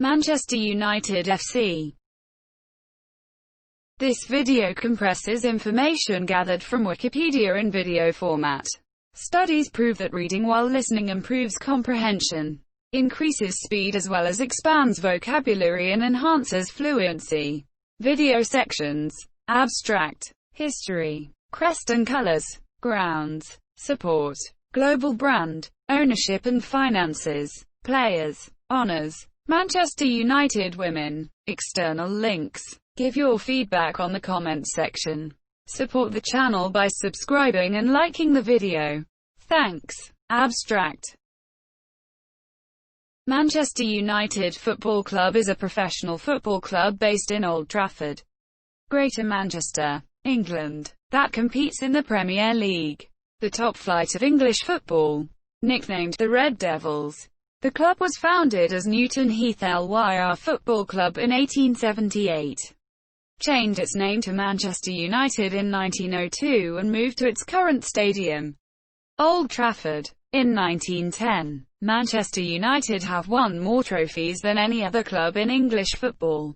Manchester United F.C. This video compresses information gathered from Wikipedia in video format. Studies prove that reading while listening improves comprehension, increases speed as well as expands vocabulary and enhances fluency. Video sections: Abstract, History, Crest and Colors, Grounds, Support, Global Brand, Ownership and Finances, Players, Honours, Manchester United Women, External links. Give your feedback on the comments section. Support the channel by subscribing and liking the video. Thanks. Abstract. Manchester United Football Club is a professional football club based in Old Trafford, Greater Manchester, England, that competes in the Premier League, the top flight of English football. Nicknamed the Red Devils, the club was founded as Newton Heath Lyr Football Club in 1878. Changed its name to Manchester United in 1902 and moved to its current stadium, Old Trafford. In 1910, Manchester United have won more trophies than any other club in English football,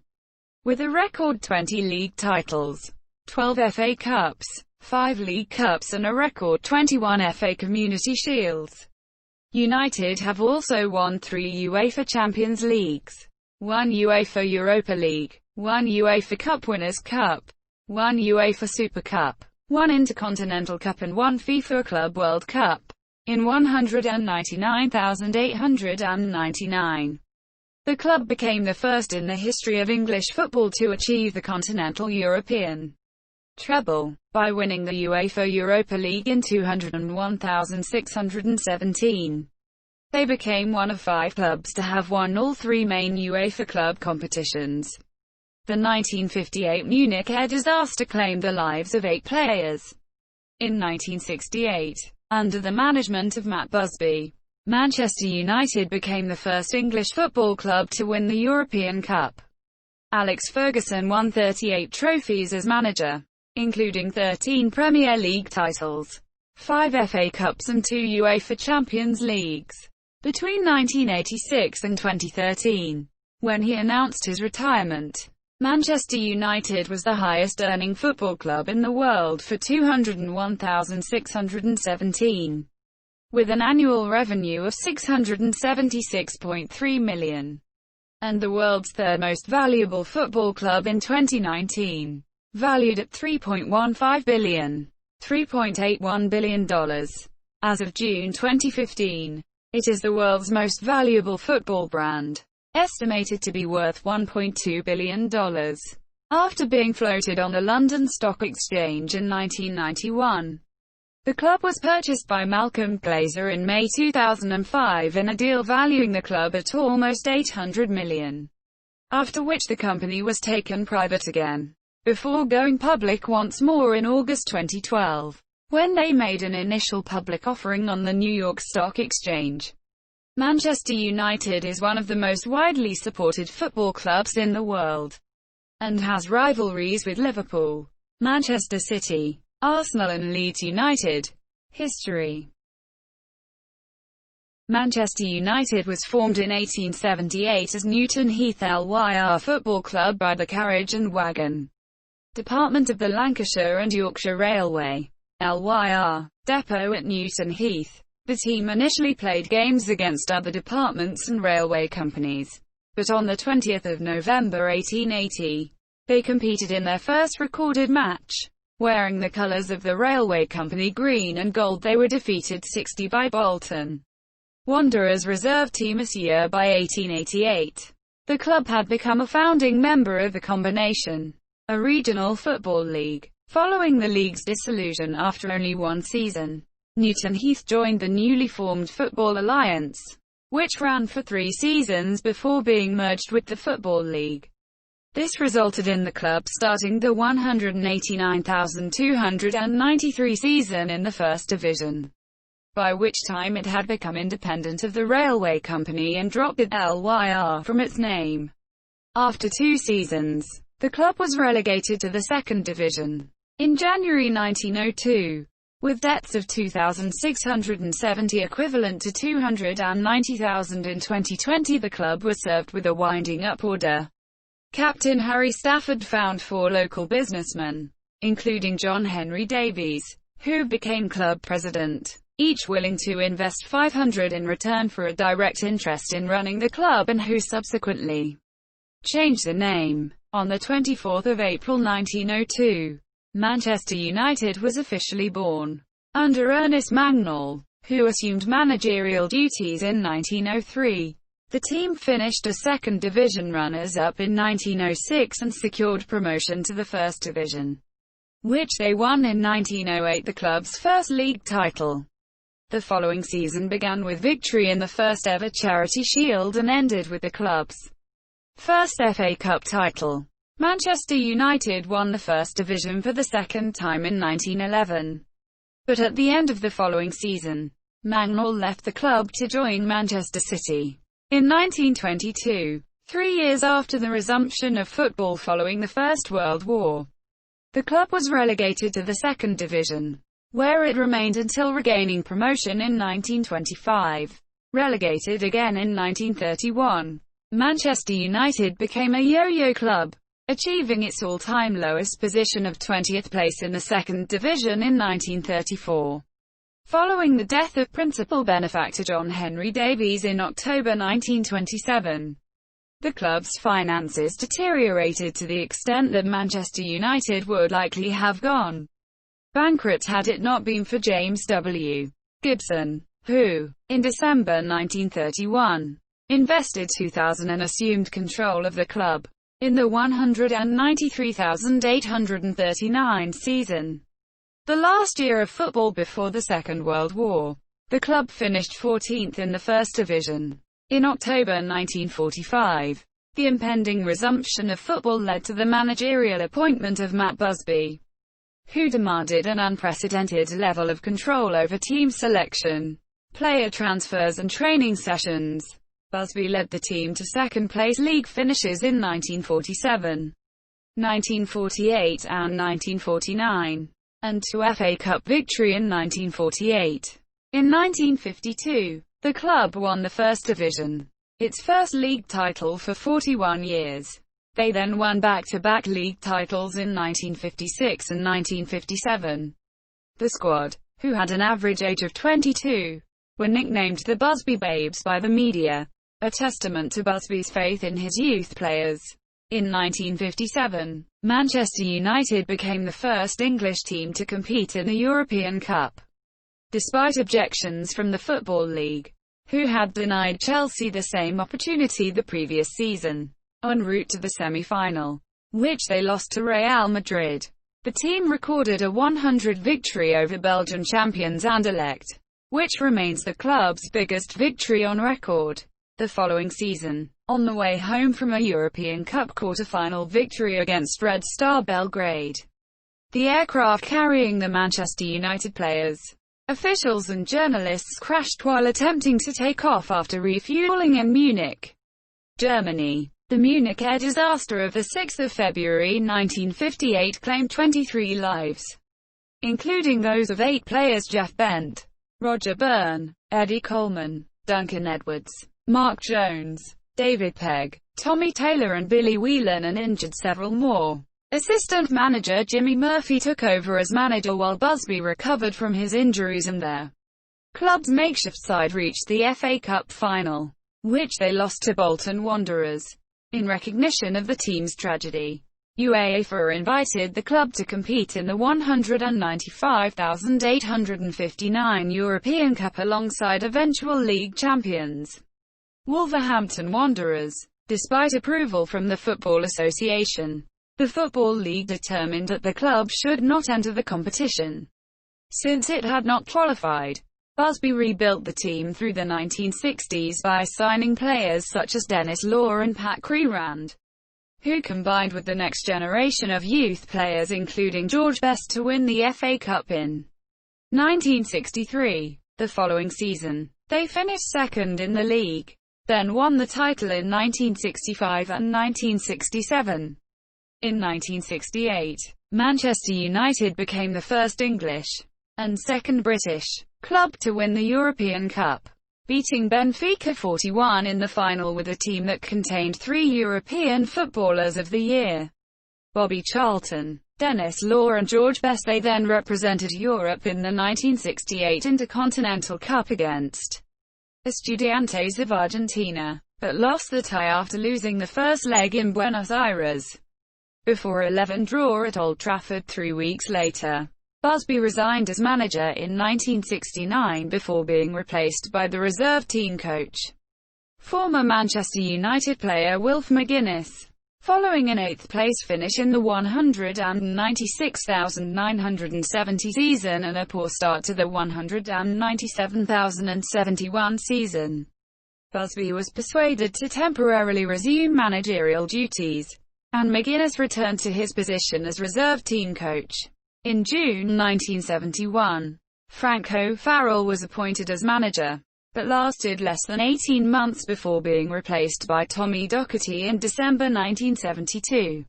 with a record 20 league titles, 12 FA Cups, 5 League Cups and a record 21 FA Community Shields. United have also won 3 UEFA Champions Leagues, 1 UEFA Europa League, 1 UEFA Cup Winners' Cup, 1 UEFA Super Cup, 1 Intercontinental Cup and 1 FIFA Club World Cup, in 199,899. The club became the first in the history of English football to achieve the Continental European treble, by winning the UEFA Europa League in 201,617. They became one of 5 clubs to have won all 3 main UEFA club competitions. The 1958 Munich air disaster claimed the lives of 8 players. In 1968, under the management of Matt Busby, Manchester United became the first English football club to win the European Cup. Alex Ferguson won 38 trophies as manager, including 13 Premier League titles, 5 FA Cups and 2 UEFA Champions Leagues. Between 1986 and 2013, when he announced his retirement, Manchester United was the highest-earning football club in the world for 201,617, with an annual revenue of $676.3 million, and the world's third most valuable football club in 2019, valued at $3.15 billion, $3.81 billion. As of June 2015, it is the world's most valuable football brand, estimated to be worth $1.2 billion. After being floated on the London Stock Exchange in 1991, the club was purchased by Malcolm Glazer in May 2005 in a deal valuing the club at almost $800 million, after which the company was taken private again, before going public once more in August 2012, when they made an initial public offering on the New York Stock Exchange. Manchester United is one of the most widely supported football clubs in the world, and has rivalries with Liverpool, Manchester City, Arsenal and Leeds United. History. Manchester United was formed in 1878 as Newton Heath Lyr Football Club by the Carriage and Wagon Department of the Lancashire and Yorkshire Railway, Lyr Depot at Newton Heath. The team initially played games against other departments and railway companies, but on the 20th of November 1880, they competed in their first recorded match. Wearing the colours of the railway company green and gold, they were defeated 60 by Bolton Wanderers reserve team this year. By 1888, the club had become a founding member of the Combination, a regional football league. Following the league's dissolution after only 1 season, Newton Heath joined the newly formed Football Alliance, which ran for 3 seasons before being merged with the Football League. This resulted in the club starting the 189,293 season in the First Division, by which time it had become independent of the railway company and dropped the Lyr from its name. After 2 seasons, the club was relegated to the Second Division. In January 1902, With debts of £2,670 equivalent to £290,000 in 2020, the club was served with a winding-up order. Captain Harry Stafford found 4 local businessmen, including John Henry Davies, who became club president, each willing to invest £500 in return for a direct interest in running the club, and who subsequently changed the name. On the 24th of April 1902, Manchester United was officially born. Under Ernest Mangnall, who assumed managerial duties in 1903, the team finished as second division runners-up in 1906 and secured promotion to the First Division, which they won in 1908, the club's first league title. The following season began with victory in the first ever Charity Shield and ended with the club's first FA Cup title. Manchester United won the First Division for the second time in 1911. But at the end of the following season, Mangnall left the club to join Manchester City. In 1922, 3 years after the resumption of football following the First World War, the club was relegated to the Second Division, where it remained until regaining promotion in 1925. Relegated again in 1931, Manchester United became a yo-yo club, achieving its all-time lowest position of 20th place in the Second Division in 1934. Following the death of principal benefactor John Henry Davies in October 1927, the club's finances deteriorated to the extent that Manchester United would likely have gone bankrupt had it not been for James W. Gibson, who, in December 1931, invested £2,000 and assumed control of the club. In the 193,839 season, the last year of football before the Second World War, the club finished 14th in the First Division. In October 1945, the impending resumption of football led to the managerial appointment of Matt Busby, who demanded an unprecedented level of control over team selection, player transfers and training sessions. Busby led the team to second-place league finishes in 1947, 1948 and 1949, and to FA Cup victory in 1948. In 1952, the club won the First Division, its first league title for 41 years. They then won back-to-back league titles in 1956 and 1957. The squad, who had an average age of 22, were nicknamed the Busby Babes by the media, a testament to Busby's faith in his youth players. In 1957, Manchester United became the first English team to compete in the European Cup, despite objections from the Football League, who had denied Chelsea the same opportunity the previous season. En route to the semi-final, which they lost to Real Madrid, the team recorded a 100 victory over Belgian champions Anderlecht, which remains the club's biggest victory on record. The following season, on the way home from a European Cup quarter-final victory against Red Star Belgrade, the aircraft carrying the Manchester United players, officials and journalists crashed while attempting to take off after refueling in Munich, Germany. The Munich air disaster of 6 February 1958 claimed 23 lives, including those of 8 players: Jeff Bent, Roger Byrne, Eddie Coleman, Duncan Edwards, Mark Jones, David Pegg, Tommy Taylor and Billy Whelan, and injured several more. Assistant manager Jimmy Murphy took over as manager while Busby recovered from his injuries, and their club's makeshift side reached the FA Cup final, which they lost to Bolton Wanderers. In recognition of the team's tragedy, UEFA invited the club to compete in the 195,859 European Cup alongside eventual league champions Wolverhampton Wanderers. Despite approval from the Football Association, the Football League determined that the club should not enter the competition, since it had not qualified. Busby rebuilt the team through the 1960s by signing players such as Dennis Law and Pat Crerand, who combined with the next generation of youth players including George Best to win the FA Cup in 1963. The following season, they finished second in the league, then won the title in 1965 and 1967. In 1968, Manchester United became the first English and second British club to win the European Cup, beating Benfica 4-1 in the final with a team that contained 3 European Footballers of the Year: Bobby Charlton, Denis Law and George Best. They then represented Europe in the 1968 Intercontinental Cup against Estudiantes of Argentina, but lost the tie after losing the first leg in Buenos Aires. Before 11 draw at Old Trafford 3 weeks later, Busby resigned as manager in 1969 before being replaced by the reserve team coach, former Manchester United player Wilf McGuinness. Following an 8th-place finish in the 196,970 season and a poor start to the 197,071 season, Busby was persuaded to temporarily resume managerial duties, and McGuinness returned to his position as reserve team coach. In June 1971, Frank O'Farrell was appointed as manager, but lasted less than 18 months before being replaced by Tommy Docherty in December 1972.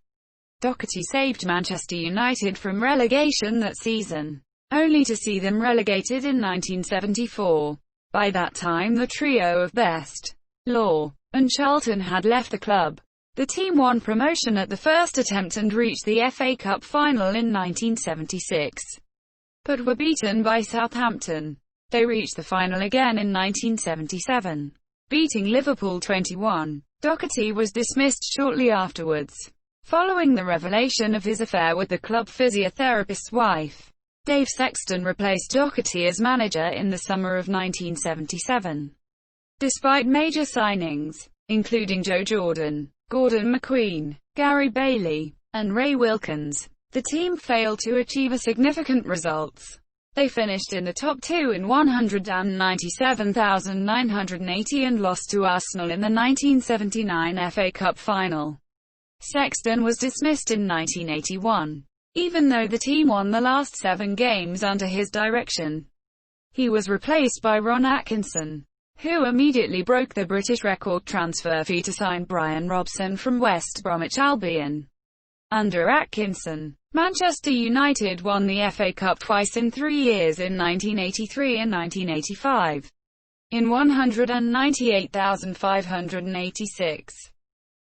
Docherty saved Manchester United from relegation that season, only to see them relegated in 1974. By that time the trio of Best, Law, and Charlton had left the club. The team won promotion at the first attempt and reached the FA Cup final in 1976, but were beaten by Southampton. They reached the final again in 1977, beating Liverpool 21. Docherty was dismissed shortly afterwards, following the revelation of his affair with the club physiotherapist's wife. Dave Sexton replaced Docherty as manager in the summer of 1977. Despite major signings, including Joe Jordan, Gordon McQueen, Gary Bailey, and Ray Wilkins, the team failed to achieve significant results. They finished in the top 2 in 197,980 and lost to Arsenal in the 1979 FA Cup final. Sexton was dismissed in 1981, even though the team won the last 7 games under his direction. He was replaced by Ron Atkinson, who immediately broke the British record transfer fee to sign Brian Robson from West Bromwich Albion. Under Atkinson, Manchester United won the FA Cup twice in 3 years, in 1983 and 1985, in 198,586.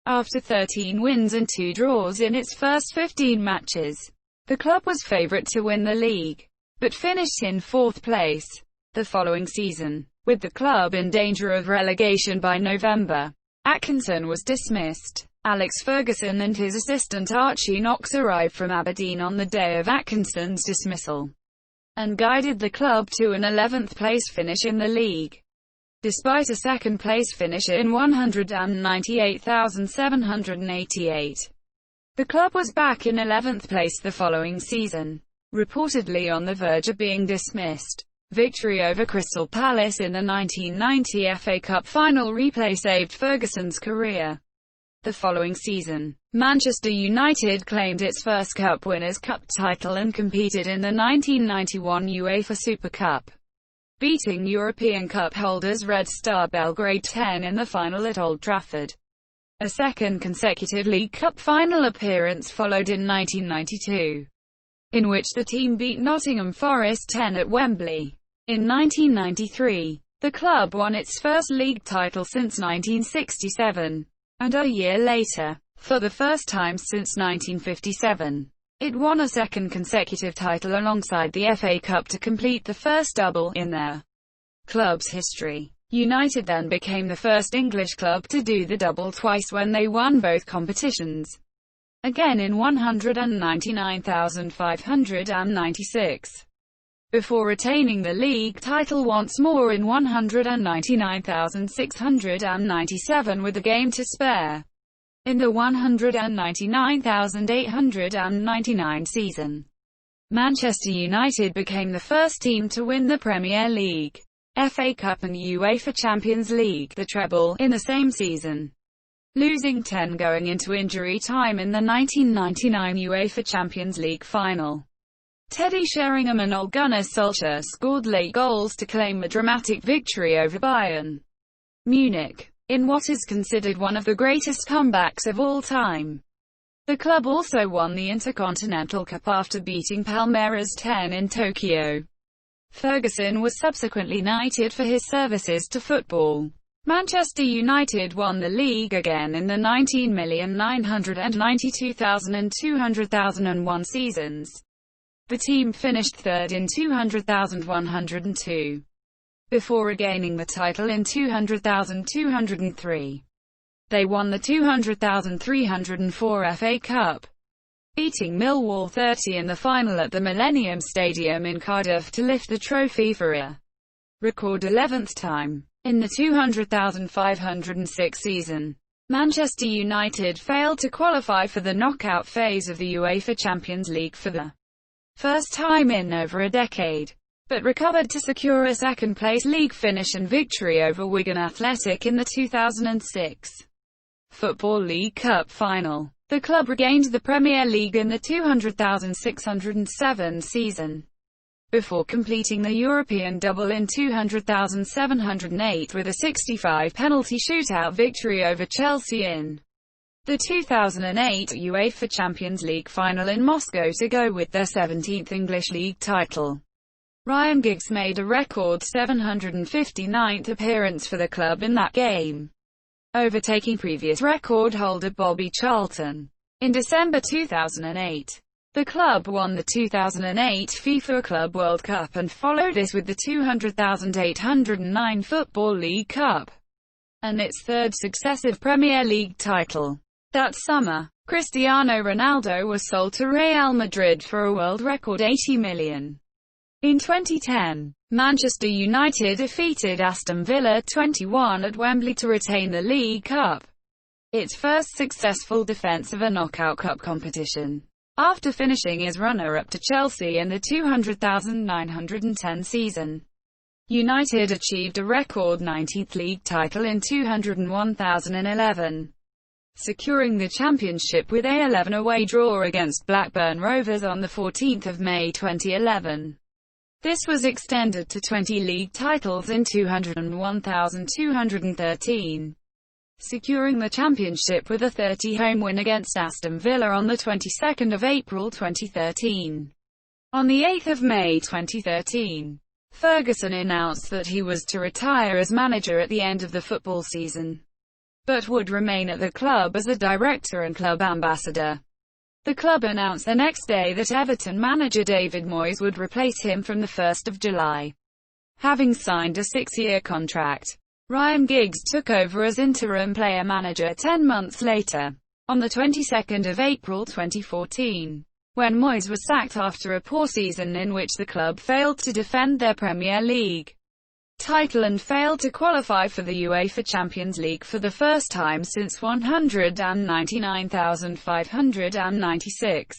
After 13 wins and 2 draws in its first 15 matches, the club was favourite to win the league, but finished in 4th place. The following season, with the club in danger of relegation by November, Atkinson was dismissed. Alex Ferguson and his assistant Archie Knox arrived from Aberdeen on the day of Atkinson's dismissal, and guided the club to an 11th place finish in the league. Despite a 2nd place finish in 198,788, the club was back in 11th place the following season, reportedly on the verge of being dismissed. Victory over Crystal Palace in the 1990 FA Cup final replay saved Ferguson's career. The following season, Manchester United claimed its first Cup Winners' Cup title and competed in the 1991 UEFA Super Cup, beating European Cup holders Red Star Belgrade 10 in the final at Old Trafford. A second consecutive League Cup final appearance followed in 1992, in which the team beat Nottingham Forest 10 at Wembley. In 1993, the club won its first league title since 1967. And a year later, for the first time since 1957, it won a second consecutive title alongside the FA Cup to complete the first double in their club's history. United then became the first English club to do the double twice when they won both competitions, again in 199,596, before retaining the league title once more in 199,697 with a game to spare in the 199,899 season. Manchester United became the first team to win the Premier League, FA Cup and UEFA Champions League, the treble, in the same season, losing 10 going into injury time in the 1999 UEFA Champions League final. Teddy Sheringham and Ole Gunnar Solskjaer scored late goals to claim a dramatic victory over Bayern Munich, in what is considered one of the greatest comebacks of all time. The club also won the Intercontinental Cup after beating Palmeiras 10 in Tokyo. Ferguson was subsequently knighted for his services to football. Manchester United won the league again in the 19,992,000 and 200,001 seasons. The team finished third in 200,102, before regaining the title in 200,203. They won the 200,304 FA Cup, beating Millwall 30 in the final at the Millennium Stadium in Cardiff to lift the trophy for a record 11th time. In the 200,506 season, Manchester United failed to qualify for the knockout phase of the UEFA Champions League for the first time in over a decade, but recovered to secure a second-place league finish and victory over Wigan Athletic in the 2006 Football League Cup final. The club regained the Premier League in the 200,607 season, before completing the European double in 200,708 with a 65 penalty shootout victory over Chelsea in the 2008 UEFA Champions League final in Moscow to go with their 17th English League title. Ryan Giggs made a record 759th appearance for the club in that game, overtaking previous record holder Bobby Charlton. In December 2008, the club won the 2008 FIFA Club World Cup and followed this with the 200,809 Football League Cup, and its third successive Premier League title. That summer, Cristiano Ronaldo was sold to Real Madrid for a world record $80 million. In 2010, Manchester United defeated Aston Villa 2-1 at Wembley to retain the League Cup, its first successful defence of a knockout cup competition, after finishing as runner-up to Chelsea in the 200,910 season. United achieved a record 19th league title in 201,011, securing the championship with a 11 away draw against Blackburn Rovers on 14 May 2011. This was extended to 20 league titles in 201,213. Securing the championship with a 30-home win against Aston Villa on the 22nd of April 2013. On the 8th of May 2013, Ferguson announced that he was to retire as manager at the end of the football season, but would remain at the club as a director and club ambassador. The club announced the next day that Everton manager David Moyes would replace him from the 1st of July. Having signed a 6-year contract, Ryan Giggs took over as interim player-manager 10 months later, on the 22nd of April 2014, when Moyes was sacked after a poor season in which the club failed to defend their Premier League title and failed to qualify for the UEFA Champions League for the first time since 199,596.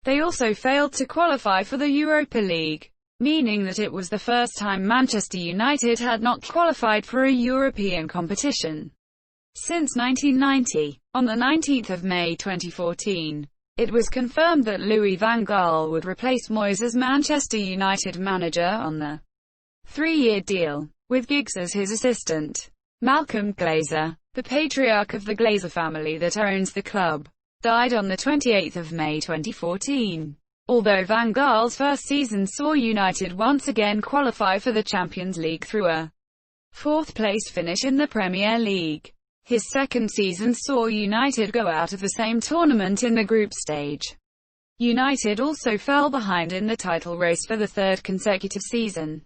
They also failed to qualify for the Europa League, meaning that it was the first time Manchester United had not qualified for a European competition since 1990. On the 19th of May 2014, it was confirmed that Louis van Gaal would replace Moyes as Manchester United manager on the 3-year deal, with Giggs as his assistant. Malcolm Glazer, the patriarch of the Glazer family that owns the club, died on the 28th of May 2014. Although Van Gaal's first season saw United once again qualify for the Champions League through a 4th-place finish in the Premier League, his second season saw United go out of the same tournament in the group stage. United also fell behind in the title race for the third consecutive season,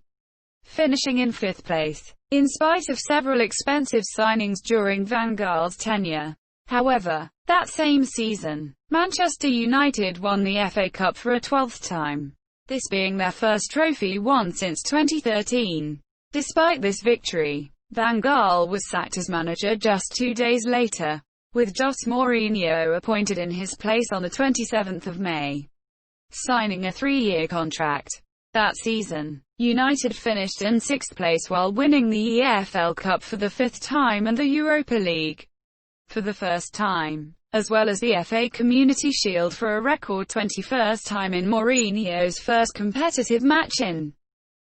finishing in 5th place, in spite of several expensive signings during Van Gaal's tenure. However, that same season, Manchester United won the FA Cup for a 12th time, this being their first trophy won since 2013. Despite this victory, Van Gaal was sacked as manager just 2 days later, with Jose Mourinho appointed in his place on the 27th of May, signing a 3-year contract. That season, United finished in 6th place while winning the EFL Cup for the 5th time and the Europa League for the first time, as well as the FA Community Shield for a record 21st time in Mourinho's first competitive match in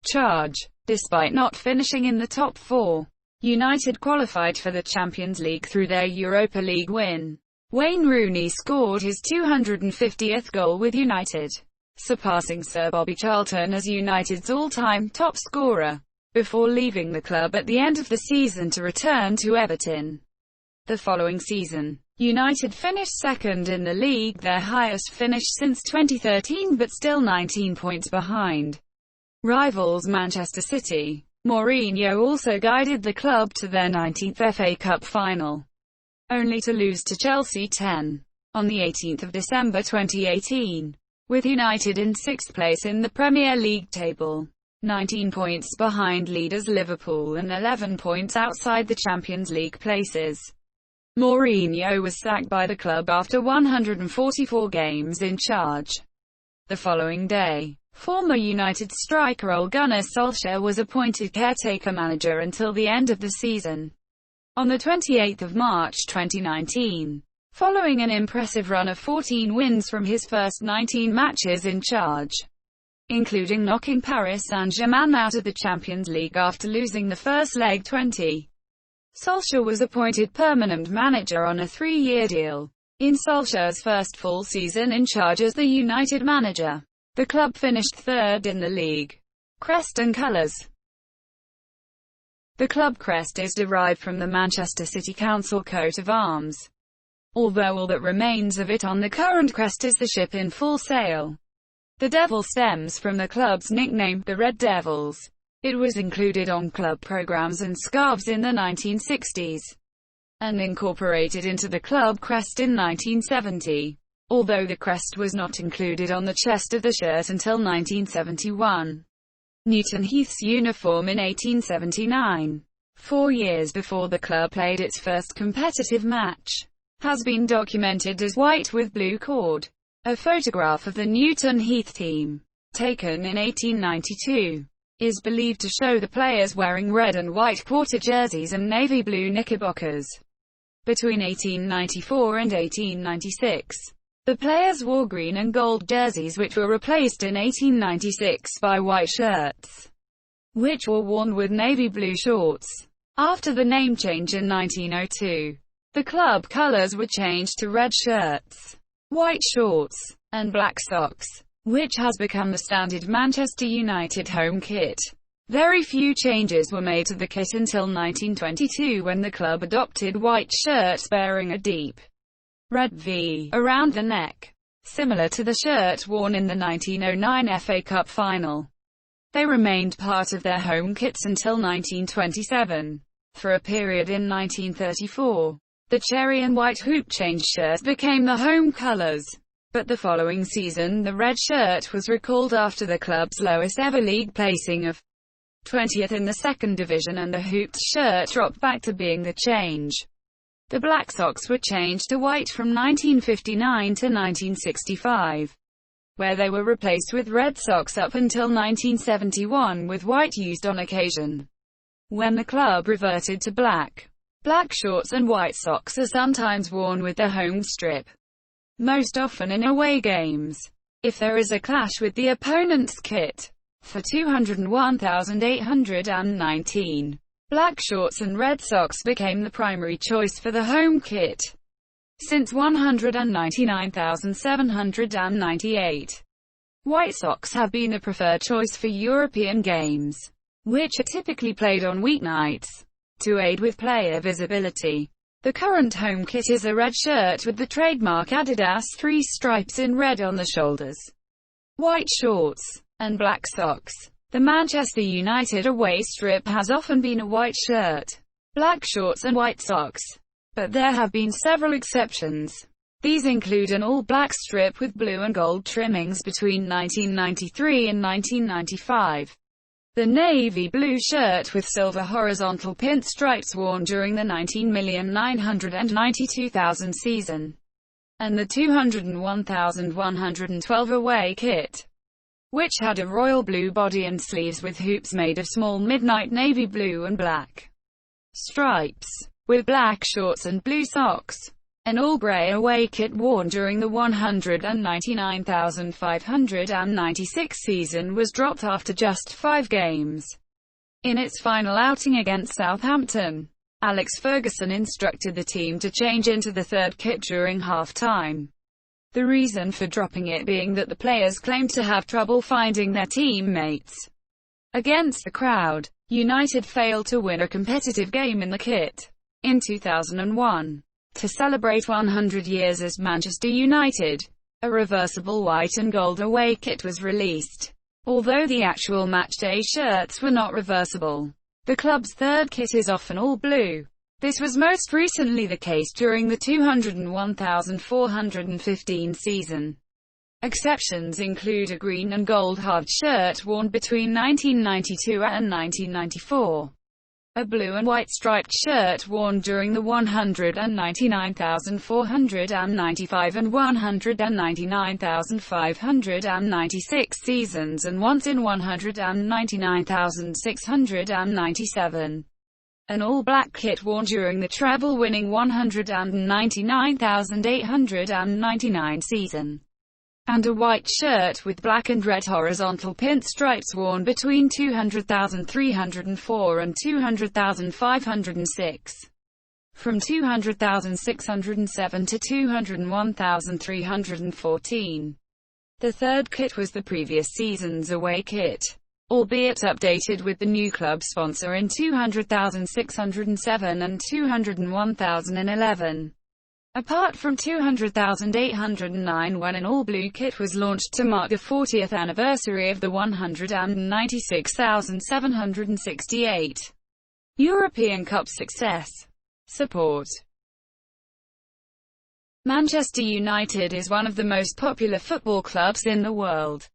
charge. Despite not finishing in the top 4, United qualified for the Champions League through their Europa League win. Wayne Rooney scored his 250th goal with United. surpassing Sir Bobby Charlton as United's all-time top scorer, before leaving the club at the end of the season to return to Everton. The following season, United finished second in the league, their highest finish since 2013, but still 19 points behind rivals Manchester City. Mourinho also guided the club to their 19th FA Cup final, only to lose to Chelsea 10 on the 18th of December 2018, with United in 6th place in the Premier League table, 19 points behind leaders Liverpool and 11 points outside the Champions League places. Mourinho was sacked by the club after 144 games in charge. The following day, former United striker Ole Gunnar Solskjaer was appointed caretaker manager until the end of the season. On the 28th of March 2019, following an impressive run of 14 wins from his first 19 matches in charge, including knocking Paris Saint-Germain out of the Champions League after losing the first leg 20, Solskjaer was appointed permanent manager on a 3-year deal. In Solskjaer's first full season in charge as the United manager, the club finished third in the league. Crest and colours. The club crest is derived from the Manchester City Council coat of arms, although all that remains of it on the current crest is the ship in full sail. The devil stems from the club's nickname, the Red Devils. It was included on club programs and scarves in the 1960s, and incorporated into the club crest in 1970, although the crest was not included on the chest of the shirt until 1971. Newton Heath's uniform in 1879, 4 years before the club played its first competitive match, has been documented as white with blue cord. A photograph of the Newton Heath team, taken in 1892, is believed to show the players wearing red and white quarter jerseys and navy blue knickerbockers. Between 1894 and 1896, the players wore green and gold jerseys, which were replaced in 1896 by white shirts, which were worn with navy blue shorts. After the name change in 1902, the club colours were changed to red shirts, white shorts, and black socks, which has become the standard Manchester United home kit. Very few changes were made to the kit until 1922, when the club adopted white shirts bearing a deep red V around the neck, similar to the shirt worn in the 1909 FA Cup final. They remained part of their home kits until 1927. For a period in 1934, the cherry and white hoop change shirt became the home colours. But the following season the red shirt was recalled after the club's lowest ever league placing of 20th in the second division, and the hooped shirt dropped back to being the change. The black socks were changed to white from 1959 to 1965, where they were replaced with red socks up until 1971, with white used on occasion. When the club reverted to black, black shorts and white socks are sometimes worn with the home strip, most often in away games, if there is a clash with the opponent's kit. For 201,819, black shorts and red socks became the primary choice for the home kit. Since 199,798, white socks have been the preferred choice for European games, which are typically played on weeknights. To aid with player visibility, the current home kit is a red shirt with the trademark Adidas 3 stripes in red on the shoulders, white shorts, and black socks. The Manchester United away strip has often been a white shirt, black shorts and white socks, but there have been several exceptions. These include an all-black strip with blue and gold trimmings between 1993 and 1995. The navy blue shirt with silver horizontal pinstripes worn during the 19,992,000 season, and the 201,112 away kit, which had a royal blue body and sleeves with hoops made of small midnight navy blue and black stripes, with black shorts and blue socks. An all-grey away kit worn during the 199,596 season was dropped after just 5 games. In its final outing against Southampton, Alex Ferguson instructed the team to change into the third kit during half-time. the reason for dropping it being that the players claimed to have trouble finding their teammates. Against the crowd, United failed to win a competitive game in the kit. In 2001, to celebrate 100 years as Manchester United, a reversible white and gold away kit was released. Although the actual matchday shirts were not reversible, the club's third kit is often all blue. This was most recently the case during the 201,415 season. Exceptions include a green and gold hard shirt worn between 1992 and 1994. A blue and white striped shirt worn during the 199,495 and 199,596 seasons, and once in 199,697. An all-black kit worn during the treble-winning 199,899 season. And a white shirt with black and red horizontal pinstripes worn between 200,304 and 200,506. From 200,607 to 201,314. The third kit was the previous season's away kit, albeit updated with the new club sponsor in 200,607 and 201,011. Apart from 200,809 when an all-blue kit was launched to mark the 40th anniversary of the 196,768 European Cup success. Support. Manchester United is one of the most popular football clubs in the world,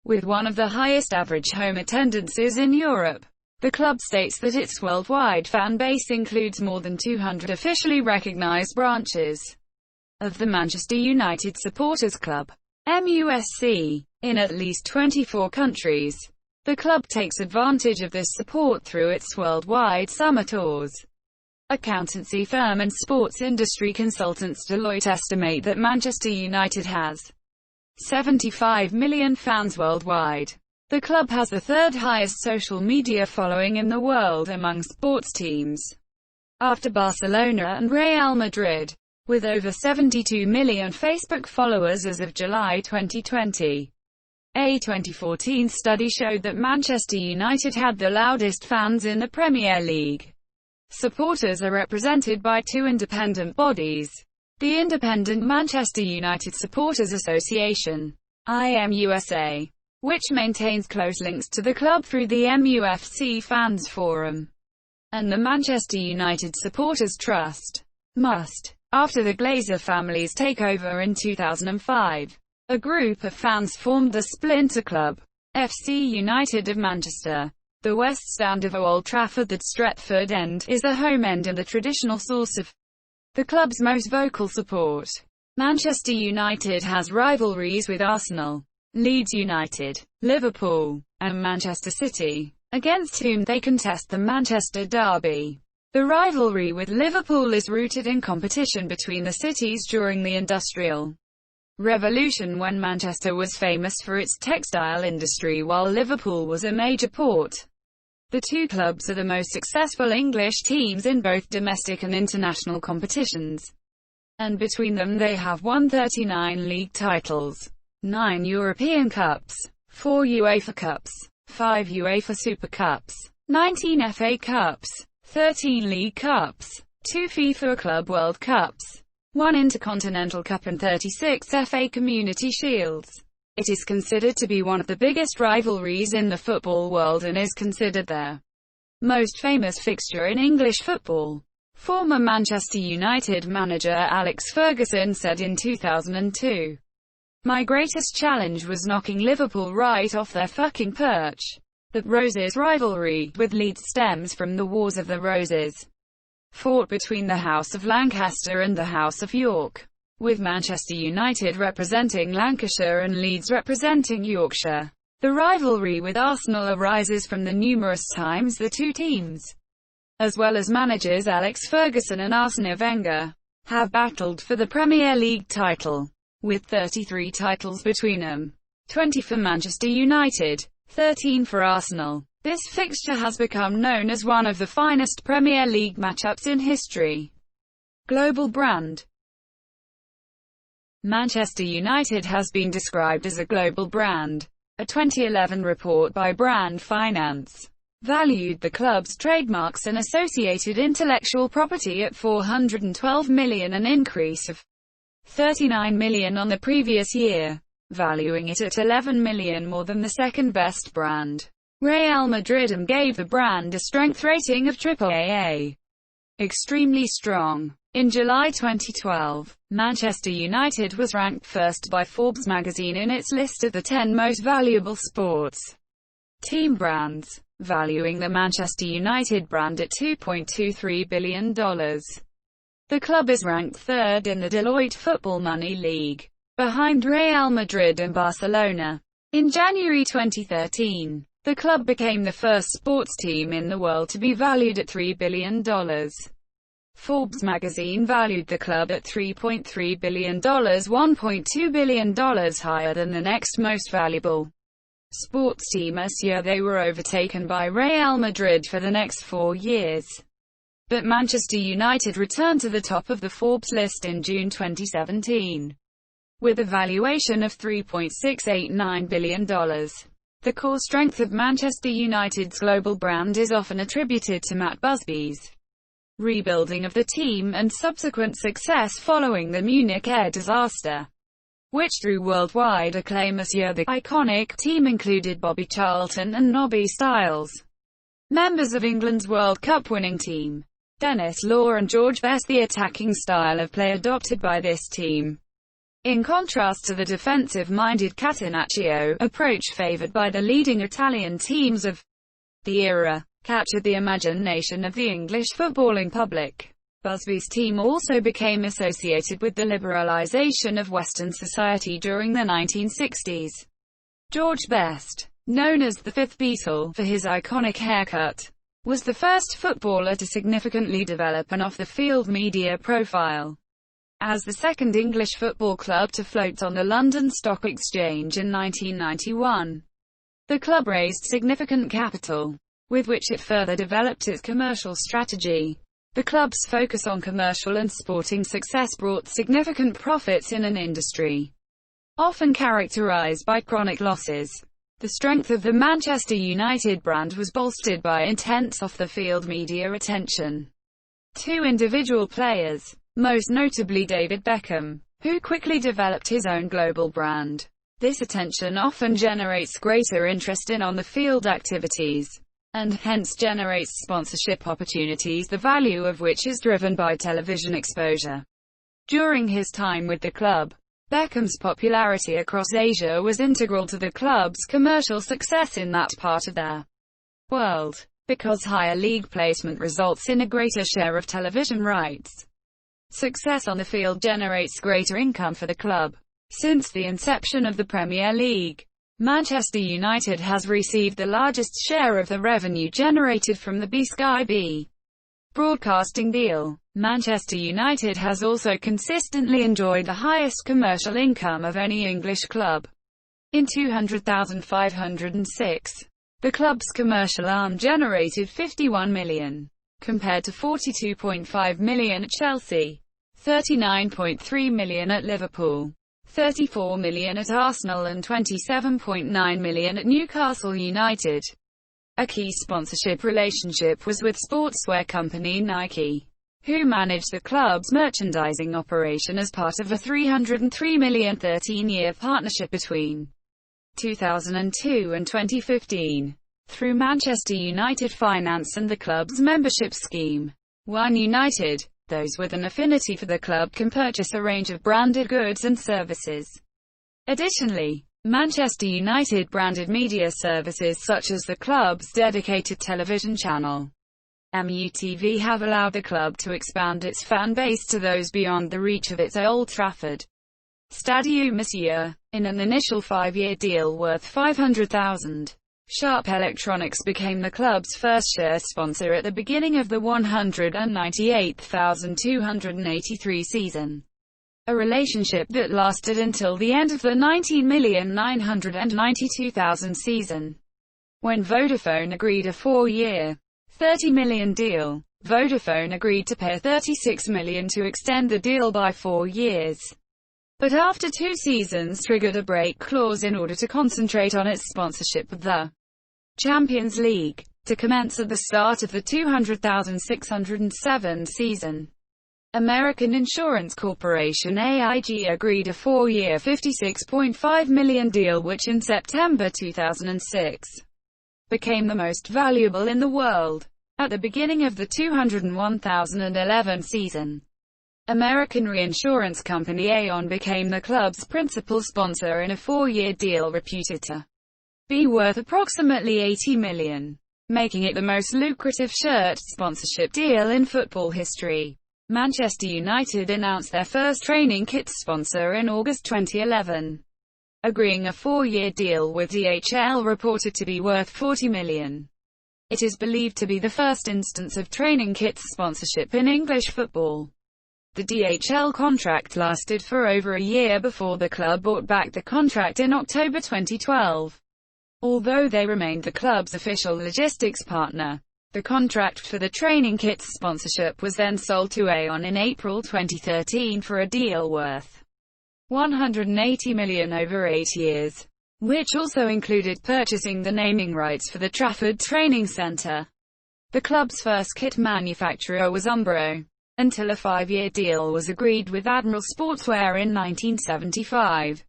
with one of the highest average home attendances in Europe. The club states that its worldwide fan base includes more than 200 officially recognized branches of the Manchester United Supporters Club, MUSC, in at least 24 countries. The club takes advantage of this support through its worldwide summer tours. Accountancy firm and sports industry consultants Deloitte estimate that Manchester United has 75 million fans worldwide. The club has the third highest social media following in the world among sports teams, after Barcelona and Real Madrid, with over 72 million Facebook followers as of July 2020. A 2014 study showed that Manchester United had the loudest fans in the Premier League. Supporters are represented by two independent bodies: the Independent Manchester United Supporters Association, IMUSA, which maintains close links to the club through the MUFC Fans Forum, and the Manchester United Supporters Trust, MUST. After the Glazer family's takeover in 2005, a group of fans formed the splinter club, FC United of Manchester. The West Stand of Old Trafford, the Stretford End, is the home end and the traditional source of the club's most vocal support. Manchester United has rivalries with Arsenal, Leeds United, Liverpool, and Manchester City, against whom they contest the Manchester Derby. The rivalry with Liverpool is rooted in competition between the cities during the Industrial Revolution, when Manchester was famous for its textile industry while Liverpool was a major port. The two clubs are the most successful English teams in both domestic and international competitions, and between them they have won 39 league titles, 9 European Cups, 4 UEFA Cups, 5 UEFA Super Cups, 19 FA Cups, 13 League Cups, 2 FIFA Club World Cups, 1 Intercontinental Cup and 36 FA Community Shields. It is considered to be one of the biggest rivalries in the football world and is considered the most famous fixture in English football. Former Manchester United manager Alex Ferguson said in 2002, "My greatest challenge was knocking Liverpool right off their fucking perch. The Roses rivalry with Leeds stems from the Wars of the Roses, fought between the House of Lancaster and the House of York, with Manchester United representing Lancashire and Leeds representing Yorkshire. The rivalry with Arsenal arises from the numerous times the two teams, as well as managers Alex Ferguson and Arsene Wenger, have battled for the Premier League title, with 33 titles between them, 20 for Manchester United, 13 for Arsenal. This fixture has become known as one of the finest Premier League matchups in history." Global brand. Manchester United has been described as a global brand. A 2011 report by Brand Finance valued the club's trademarks and associated intellectual property at $412 million, an increase of $39 million on the previous year, valuing it at $11 million more than the second-best brand. Real Madrid gave the brand a strength rating of AAA. Extremely strong. In July 2012, Manchester United was ranked first by Forbes magazine in its list of the 10 most valuable sports team brands, valuing the Manchester United brand at $2.23 billion. The club is ranked third in the Deloitte Football Money League, behind Real Madrid and Barcelona. In January 2013, the club became the first sports team in the world to be valued at $3 billion. Forbes magazine valued the club at $3.3 billion, $1.2 billion higher than the next most valuable sports team this year. They were overtaken by Real Madrid for the next 4 years. But Manchester United returned to the top of the Forbes list in June 2017, with a valuation of $3.689 billion. The core strength of Manchester United's global brand is often attributed to Matt Busby's rebuilding of the team and subsequent success following the Munich air disaster, which drew worldwide acclaim this year. The iconic team included Bobby Charlton and Nobby Stiles, members of England's World Cup winning team, Denis Law and George Best. The attacking style of play adopted by this team, in contrast to the defensive-minded Catenaccio approach favoured by the leading Italian teams of the era, captured the imagination of the English footballing public. Busby's team also became associated with the liberalisation of Western society during the 1960s. George Best, known as the Fifth Beatle for his iconic haircut, was the first footballer to significantly develop an off-the-field media profile. As the second English football club to float on the London Stock Exchange in 1991, the club raised significant capital, with which it further developed its commercial strategy. The club's focus on commercial and sporting success brought significant profits in an industry often characterized by chronic losses. The strength of the Manchester United brand was bolstered by intense off-the-field media attention to individual players, most notably David Beckham, who quickly developed his own global brand. This attention often generates greater interest in on-the-field activities, and hence generates sponsorship opportunities, the value of which is driven by television exposure. During his time with the club, Beckham's popularity across Asia was integral to the club's commercial success in that part of their world, because higher league placement results in a greater share of television rights. Success on the field generates greater income for the club. Since the inception of the Premier League, Manchester United has received the largest share of the revenue generated from the Sky B broadcasting deal. Manchester United has also consistently enjoyed the highest commercial income of any English club. In 2000-506, the club's commercial arm generated $51 million, compared to $42.5 million at Chelsea, $39.3 million at Liverpool, $34 million at Arsenal and $27.9 million at Newcastle United. A key sponsorship relationship was with sportswear company Nike, who managed the club's merchandising operation as part of a $303 million 13-year partnership between 2002 and 2015. Through Manchester United Finance and the club's membership scheme, One United, those with an affinity for the club can purchase a range of branded goods and services. Additionally, Manchester United branded media services such as the club's dedicated television channel, MUTV, have allowed the club to expand its fan base to those beyond the reach of its Old Trafford Stadium this year. In an initial 5-year deal worth $500,000, Sharp Electronics became the club's first share sponsor at the beginning of the 198,283 season, a relationship that lasted until the end of the 19,992,000 season, when Vodafone agreed a 4-year, $30 million deal. Vodafone agreed to pay $36 million to extend the deal by 4 years. but after 2 seasons triggered a break clause in order to concentrate on its sponsorship of the Champions League, to commence at the start of the 200,607 season. American Insurance Corporation AIG agreed a 4-year $56.5 million deal which in September 2006 became the most valuable in the world. At the beginning of the 201,011 season, American reinsurance company Aon became the club's principal sponsor in a 4-year deal reputed to be worth approximately $80 million, making it the most lucrative shirt sponsorship deal in football history. Manchester United announced their first training kit sponsor in August 2011, agreeing a 4-year deal with DHL reported to be worth $40 million. It is believed to be the first instance of training kits sponsorship in English football. The DHL contract lasted for over a year before the club bought back the contract in October 2012. Although they remained the club's official logistics partner, the contract for the training kits sponsorship was then sold to Aon in April 2013 for a deal worth $180 million over 8 years, which also included purchasing the naming rights for the Trafford Training Centre. The club's first kit manufacturer was Umbro, until a 5-year deal was agreed with Admiral Sportswear in 1975.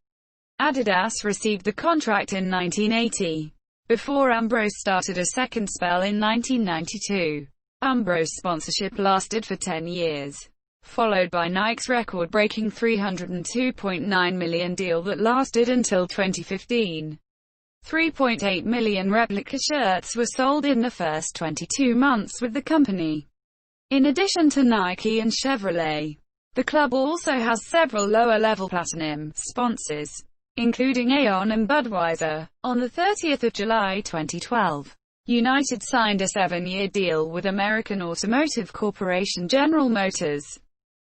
Adidas received the contract in 1980. Before Umbro started a second spell in 1992. Umbro's sponsorship lasted for 10 years, followed by Nike's record-breaking $302.9 million deal that lasted until 2015. 3.8 million replica shirts were sold in the first 22 months with the company. In addition to Nike and Chevrolet, the club also has several lower-level platinum sponsors, including Aon and Budweiser. On the 30th of July 2012, United signed a 7-year deal with American Automotive Corporation General Motors,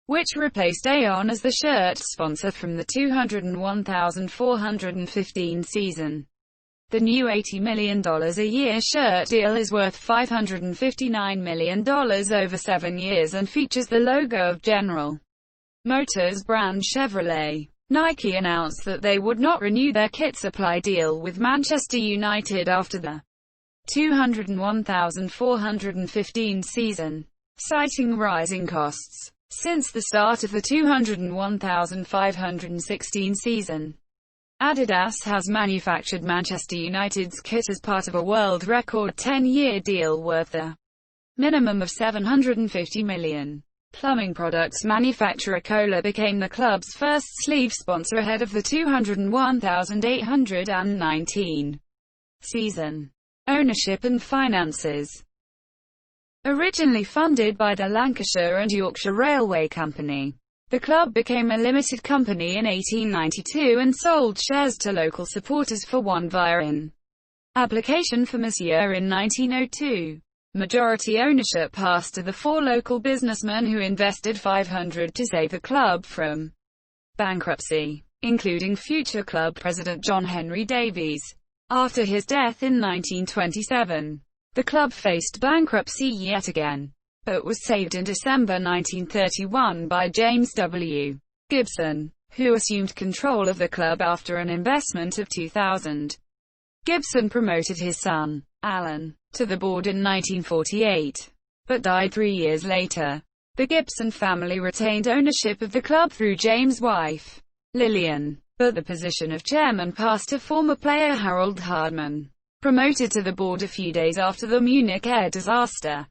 which replaced Aon as the shirt sponsor from the 201,415 season. The new $80 million a year shirt deal is worth $559 million over 7 years and features the logo of General Motors brand Chevrolet. Nike announced that they would not renew their kit supply deal with Manchester United after the 201,415 season, citing rising costs. Since the start of the 201,516 season, Adidas has manufactured Manchester United's kit as part of a world record 10-year deal worth a minimum of $750 million. Plumbing products manufacturer Kohler became the club's first sleeve sponsor ahead of the 201,819 season. Ownership and finances. Originally funded by the Lancashire and Yorkshire Railway Company, the club became a limited company in 1892 and sold shares to local supporters for one via an application for Monsieur in 1902. Majority ownership passed to the 4 local businessmen who invested $500 to save the club from bankruptcy, including future club president John Henry Davies. After his death in 1927, the club faced bankruptcy yet again, but was saved in December 1931 by James W. Gibson, who assumed control of the club after an investment of $2,000. Gibson promoted his son, Alan, to the board in 1948, but died 3 years later. The Gibson family retained ownership of the club through James' wife, Lillian, but the position of chairman passed to former player Harold Hardman, promoted to the board a few days after the Munich air disaster.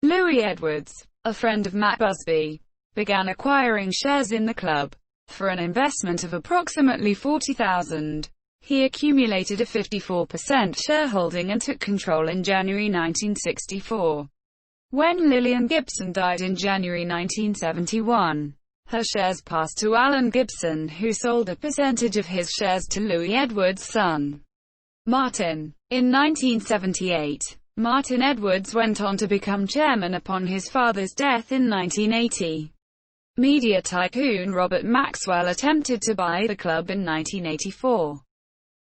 Louis Edwards, a friend of Matt Busby, began acquiring shares in the club for an investment of approximately $40,000. He accumulated a 54% shareholding and took control in January 1964. When Lillian Gibson died in January 1971, her shares passed to Alan Gibson, who sold a percentage of his shares to Louis Edwards' son, Martin. In 1978, Martin Edwards went on to become chairman upon his father's death in 1980. Media tycoon Robert Maxwell attempted to buy the club in 1984,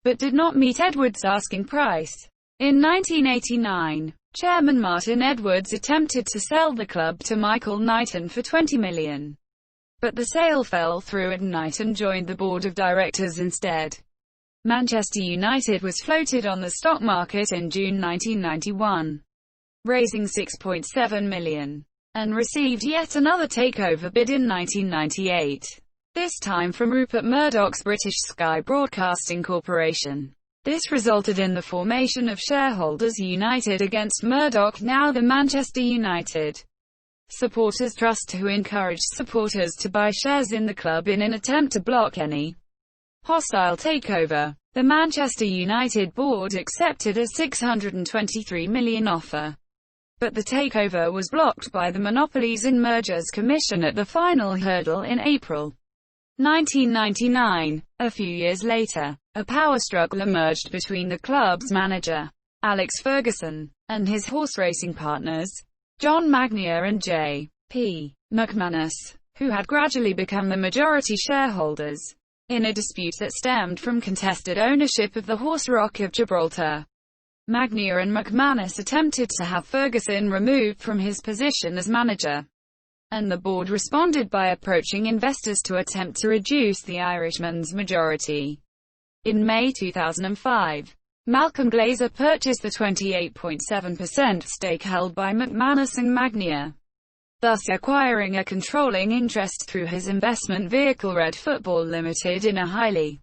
but did not meet Edwards' asking price. In 1989, Chairman Martin Edwards attempted to sell the club to Michael Knighton for $20 million. but the sale fell through at night and joined the board of directors instead. Manchester United was floated on the stock market in June 1991, raising £6.7 million, and received yet another takeover bid in 1998, this time from Rupert Murdoch's British Sky Broadcasting Corporation. This resulted in the formation of Shareholders United against Murdoch, now the Manchester United Supporters Trust, who encouraged supporters to buy shares in the club in an attempt to block any hostile takeover. The Manchester United board accepted a £623 million offer, but the takeover was blocked by the Monopolies and Mergers Commission at the final hurdle in April 1999. A few years later, a power struggle emerged between the club's manager, Alex Ferguson, and his horse racing partners, John Magnier and J.P. McManus, who had gradually become the majority shareholders, in a dispute that stemmed from contested ownership of the Horse Rock of Gibraltar. Magnier and McManus attempted to have Ferguson removed from his position as manager, and the board responded by approaching investors to attempt to reduce the Irishman's majority. In May 2005, Malcolm Glazer purchased the 28.7% stake held by McManus and Magnier, thus acquiring a controlling interest through his investment vehicle Red Football Limited in a highly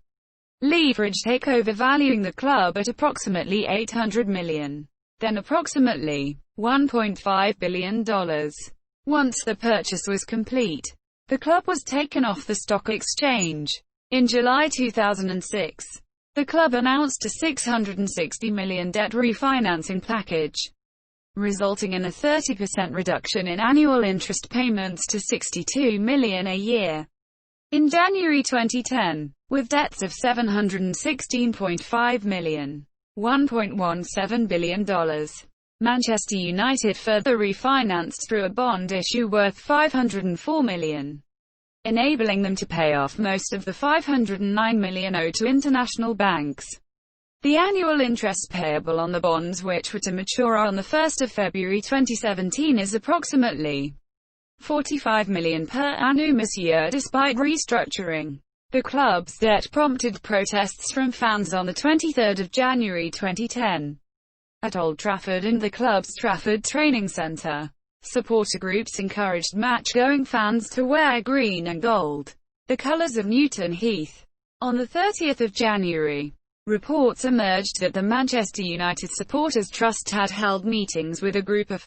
leveraged takeover valuing the club at approximately $800 million, then approximately $1.5 billion. Once the purchase was complete, the club was taken off the stock exchange. In July 2006, the club announced a $660 million debt refinancing package, resulting in a 30% reduction in annual interest payments to $62 million a year. In January 2010, with debts of $716.5 million, $1.17 billion, Manchester United further refinanced through a bond issue worth $504 million, enabling them to pay off most of the $509 million owed to international banks. The annual interest payable on the bonds, which were to mature on 1 February 2017, is approximately $45 million per annum this year. Despite restructuring, the club's debt prompted protests from fans on 23 January 2010 at Old Trafford and the club's Trafford Training Centre. Supporter groups encouraged match-going fans to wear green and gold, the colours of Newton Heath. On 30 January, reports emerged that the Manchester United Supporters Trust had held meetings with a group of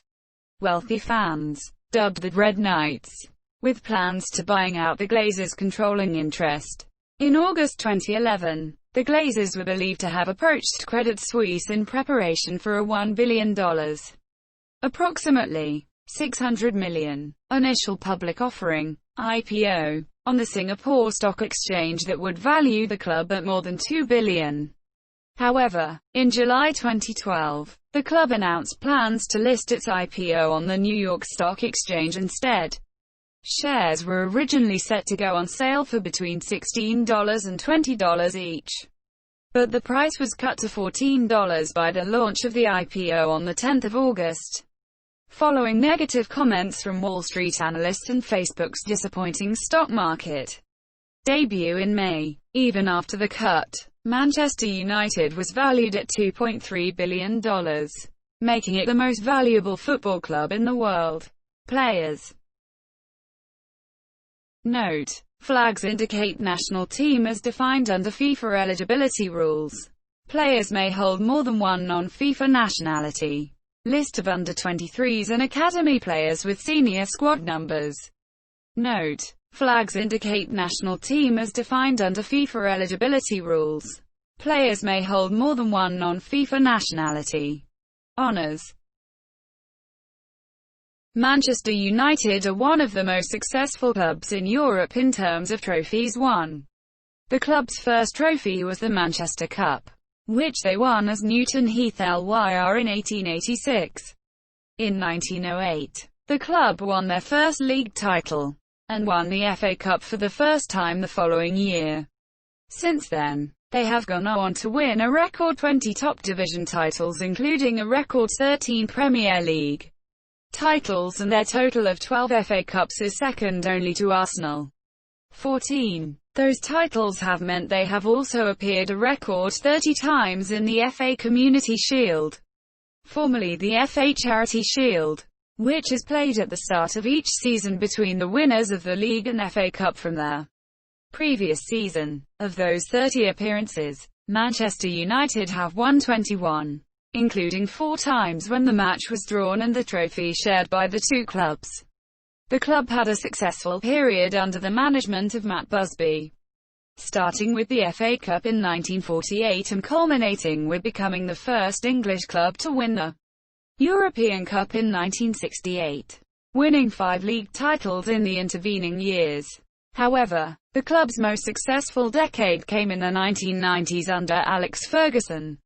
wealthy fans, dubbed the Red Knights, with plans to buying out the Glazers' controlling interest. In August 2011, the Glazers were believed to have approached Credit Suisse in preparation for a $1 billion, approximately $600 million, initial public offering, IPO, on the Singapore Stock Exchange that would value the club at more than $2 billion. However, in July 2012, the club announced plans to list its IPO on the New York Stock Exchange instead. Shares were originally set to go on sale for between $16 and $20 each, but the price was cut to $14 by the launch of the IPO on 10 August. Following negative comments from Wall Street analysts and Facebook's disappointing stock market debut in May, even after the cut, Manchester United was valued at $2.3 billion, making it the most valuable football club in the world. Players. Note: flags indicate national team as defined under FIFA eligibility rules. Players may hold more than one non-FIFA nationality. List of under-23s and academy players with senior squad numbers. Note: flags indicate national team as defined under FIFA eligibility rules. Players may hold more than one non-FIFA nationality. Honours. Manchester United are one of the most successful clubs in Europe in terms of trophies won. The club's first trophy was the Manchester Cup, which they won as Newton Heath Lyr in 1886. In 1908, the club won their first league title, and won the FA Cup for the first time the following year. Since then, they have gone on to win a record 20 top division titles, including a record 13 Premier League titles, and their total of 12 FA Cups is second only to Arsenal. 14. Those titles have meant they have also appeared a record 30 times in the FA Community Shield, formerly the FA Charity Shield, which is played at the start of each season between the winners of the league and FA Cup from their previous season. Of those 30 appearances, Manchester United have won 21, including 4 times when the match was drawn and the trophy shared by the two clubs. The club had a successful period under the management of Matt Busby, starting with the FA Cup in 1948 and culminating with becoming the first English club to win the European Cup in 1968, winning 5 league titles in the intervening years. However, the club's most successful decade came in the 1990s under Alex Ferguson.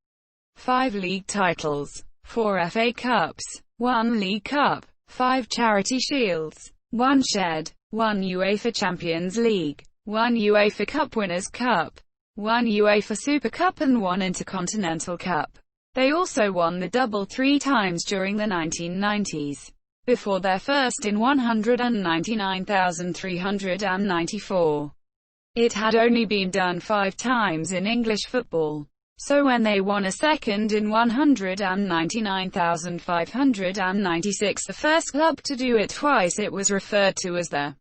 5 league titles, 4 FA Cups, 1 League Cup, 5 Charity Shields, 1 Shed, 1 UEFA Champions League, 1 UEFA Cup Winners' Cup, 1 UEFA Super Cup and 1 Intercontinental Cup. They also won the double 3 times during the 1990s, before their first in 199,394. It had only been done 5 times in English football. So when they won a second in 199,596, the first club to do it twice, it was referred to as the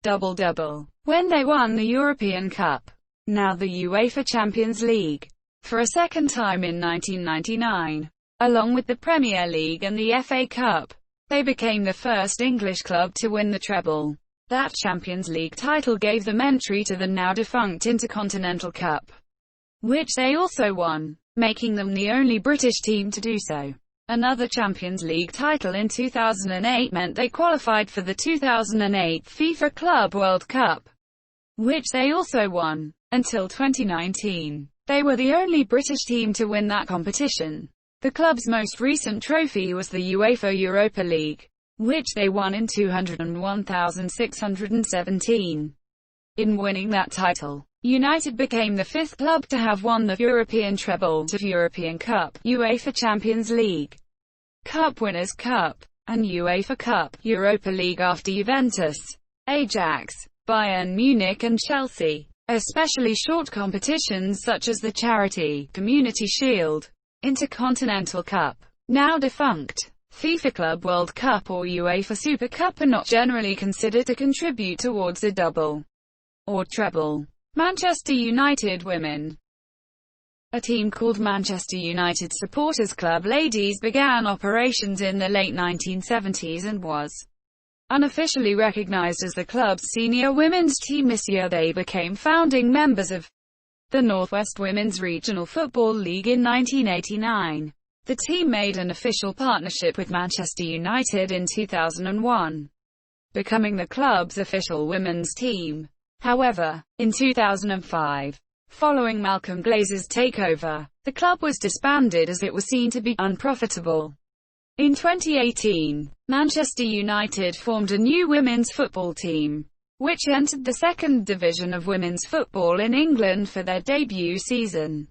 double-double. When they won the European Cup, now the UEFA Champions League, for a second time in 1999, along with the Premier League and the FA Cup, they became the first English club to win the treble. That Champions League title gave them entry to the now defunct Intercontinental Cup, which they also won, making them the only British team to do so. Another Champions League title in 2008 meant they qualified for the 2008 FIFA Club World Cup, which they also won. Until 2019, they were the only British team to win that competition. The club's most recent trophy was the UEFA Europa League, which they won in 201,617. In winning that title, United became the 5th club to have won the European treble, of European Cup, UEFA Champions League, Cup Winners' Cup, and UEFA Cup, Europa League after Juventus, Ajax, Bayern Munich and Chelsea. Especially short competitions such as the Charity, Community Shield, Intercontinental Cup, now defunct, FIFA Club World Cup or UEFA Super Cup are not generally considered to contribute towards a double or treble. Manchester United Women. A team called Manchester United Supporters Club Ladies began operations in the late 1970s and was unofficially recognized as the club's senior women's team. This year they became founding members of the Northwest Women's Regional Football League in 1989. The team made an official partnership with Manchester United in 2001, becoming the club's official women's team. However, in 2005, following Malcolm Glazer's takeover, the club was disbanded as it was seen to be unprofitable. In 2018, Manchester United formed a new women's football team, which entered the second division of women's football in England for their debut season.